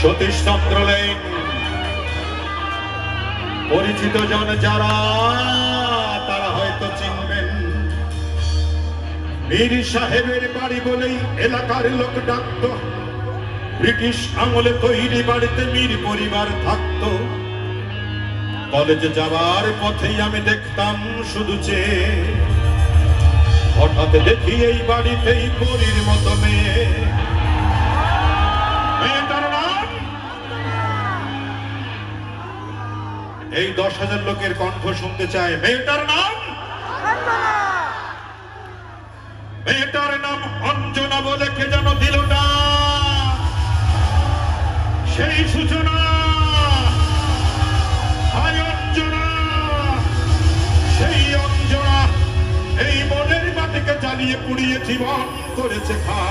সতীশ চন্দ্র lane পরিচিত জন যারা তারা হয়তো চিনবেন। মীর সাহেবের বাড়ি বলেই এলাকার লোক ডাকত। ব্রিটিশ আমলে তৈরি বাড়িতে মীর পরিবার থাকতো। কলেজে যাওয়ার পথেই আমি দেখতাম শুধু চেয়ে, হঠাৎ দেখি এই বাড়িতেই পরীর মতো মেয়ে। মেয়েটার নাম, এই 10,000 লোকের কণ্ঠ শুনতে চায়, মেয়েটার নাম, মেয়েটার নাম অঞ্জনা বলে কে যেন দিল না। সেই সূচনা, হায় অঞ্জনা, সেই অঞ্জনা এই মনের মাটিকে জ্বালিয়ে পুড়িয়ে জীবন করেছে খা।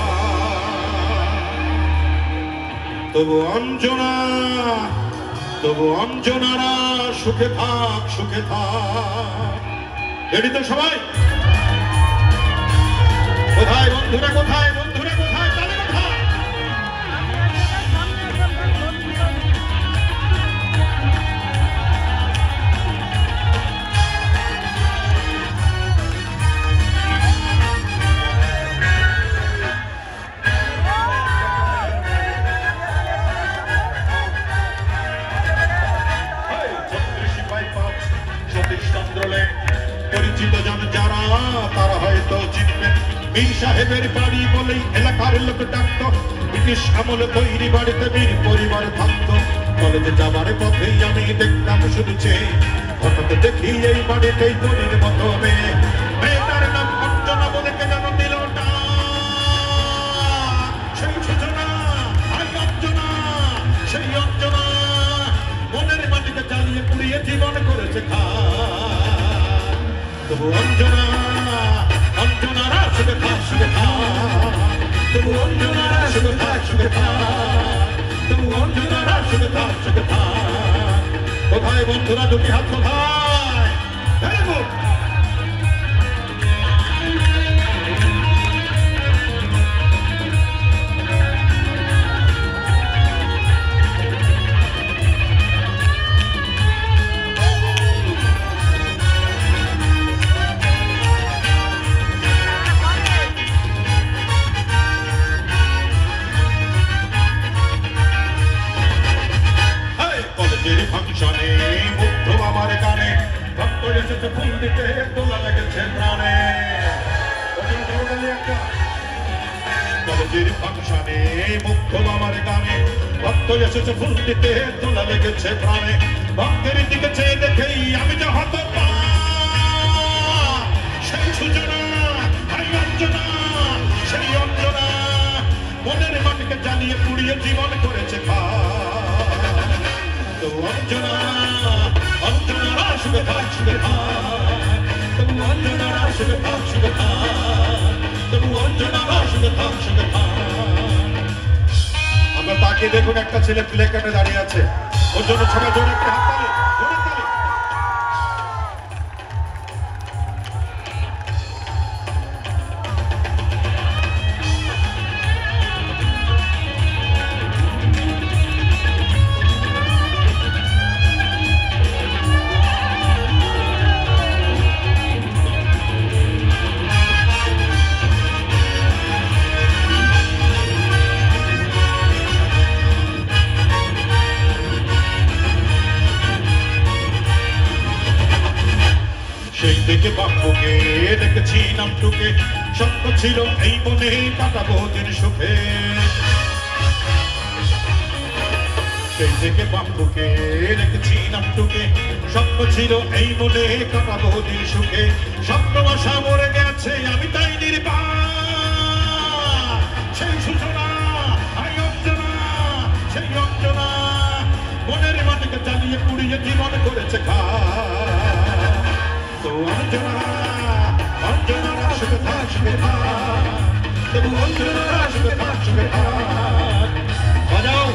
তবু অঞ্জনা, তবু অঞ্জনারা সুখে থাক, সুখে থাক। রেডি তো সবাই? কোথায় বন্ধুরা, কোথায় বন্ধুরা, কোথায় তাহলে কোথায়? পরিচিত জন যারা তারা হয়তো চিনবেন। মীর সাহেবের বাড়ি বলেই এলাকার লোক ডাকত। ব্রিটিশ আমলে তৈরি বাড়িতে মীর পরিবার থাকত। কলেজে যাবার পথেই আমি দেখতাম শুধু চেয়ে, হঠাৎ দেখি এই বাড়িতেই পরীর মতো মেয়ে। মেয়েটার নাম অঞ্জনা বলে কে যেন দিল না। সেই সূচনা, হায় অঞ্জনা, সেই অঞ্জনা মনের মাটিকে জ্বালিয়ে পুড়িয়ে জীবন করেছে খা। তবু অঞ্জনা, অঞ্জনারা সুখে থাক, সুখে থাক। তবু অঞ্জনারা সুখে থাক, সুখে থাক। তবু অঞ্জনারা সুখে থাক, সুখে থাক। কোথায় বন্ধুরা, দুটি হাত কোথায়? Very good. ফাংশনে মুগ্ধ বাবার গানে ভক্ত এসেছে ফুল দিতে, তোলা লেগেছে প্রাণে। কলেজের ফাংশনে মুগ্ধ বাবার গানে ভক্ত এসেছে ফুল দিতে, তোলা লেগেছে প্রাণে। ভক্তের দিকে চেয়ে দেখেই আমি যা হত পা। সেই সূচনা, হায় অঞ্জনা, সেই অঞ্জনা মনের মাটিকে জ্বালিয়ে পুড়িয়ে জীবন করেছে খা। তবু অঞ্জনা, অঞ্জনারা সুখে থাক, সুখে থাক। তবু অঞ্জনারা সুখে থাক, সুখে থাক। তবু অঞ্জনারা সুখে থাক, সুখে থাক। আমরা তাকে দেখুন, একটা ছেলে প্লে কার্ডে দাঁড়িয়ে আছে, ওর জন্য সবাই জোরে একটা হাততালি, জোরে তালি। সেই থেকে বাপুকে দেখেছি নামটুকে, স্বপ্ন ছিল এই মনে কাটাবো দিন সুখে। সেই থেকে বাপুকে দেখেছি নামটুকে, স্বপ্ন ছিল এই মনে কাটাবো দিন সুখে। স্বপ্ন আশা মরে গেছে, আমি তাই নির্বাণ। সেই সূচনা, হায় অঞ্জনা, সেই অঞ্জনা মনের মাটিকে জ্বালিয়ে পুড়িয়ে জীবন করেছে খা। তো অঞ্জনা, অঞ্জনারা সুখে থাক, সুখে থাক। তবু অঞ্জনারা সুখে থাক, সুখে থাক। বাজাও।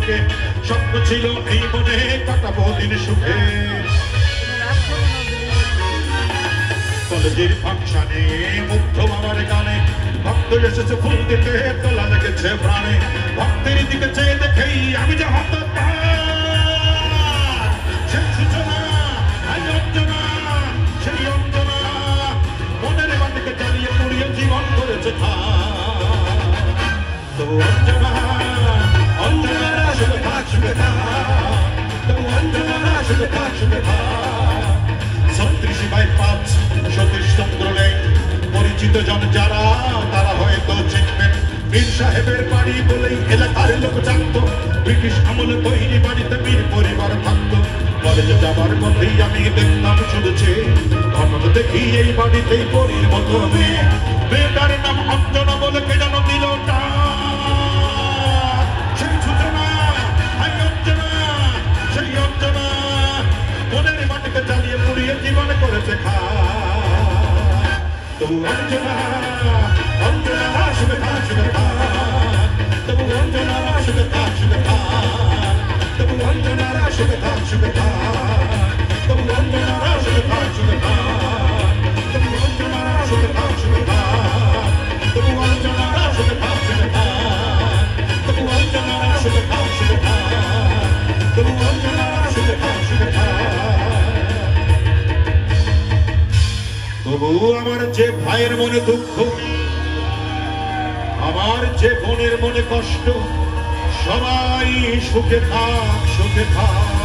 বুকে স্বপ্ন ছিল এই মনে কাটাবো দিন সুখে কলেজের ফাংশনে মুগ্ধ বাবার গানে ভক্ত এসেছে ফুল দিতে তোলা লেগেছে প্রাণে ভক্তের দিকে চেয়ে দেখেই আমি যে হত সেই সূচনা এই অঞ্জনা সেই অঞ্জনা মনের বাটিকে জ্বালিয়ে পুড়িয়ে জীবন করেছে তো অঞ্জনা অঞ্জনা শুধু থাক শুধু থাক তো অঞ্জনা শুধু থাক শুধু থাক 36/5 সতীশ চন্দ্র লেন পরিচিত জন যারা তারা হয়তো চিনবেন মীর সাহেবের বাড়ি বলেই এলাকার লোক জানত ব্রিটিশ আমলে তৈরি বাড়িতে মীর পরিবার থাকতো কলেজে যাবার পথেই আমি দেখতাম শুনেছে হঠাৎ দেখি এই বাড়িতেই পরীর মতো মেয়েটার নাম অঞ্জনা বলে কে যেন দিল সেই সূচনা এই অঞ্জনা সেই অঞ্জনা মনের মাটিকে জ্বালিয়ে পুড়িয়ে জীবনে করেছে তবু অঞ্জনা অঞ্জনা শুভে থাক শুভে থাক তবু অঞ্জনা শুভে থাক শুভে থাক তবু অঞ্জনা শুভে থাক শুভে থাক তবু অঞ্জনা শুভে থাক শুভে থাক তবু অঞ্জনা শুভে থাক শুভে থাক তবু অঞ্জনা শুভে থাক শুভে থাক তবু অঞ্জনা শুভে থাক শুভে থাক তবু অঞ্জনা শুভে থাক শুভে থাক তবু আমার যে ভাইয়ের মনে দুঃখ আমার যে বোনের মনে কষ্ট সবাই সুখে থাক সুখে থাক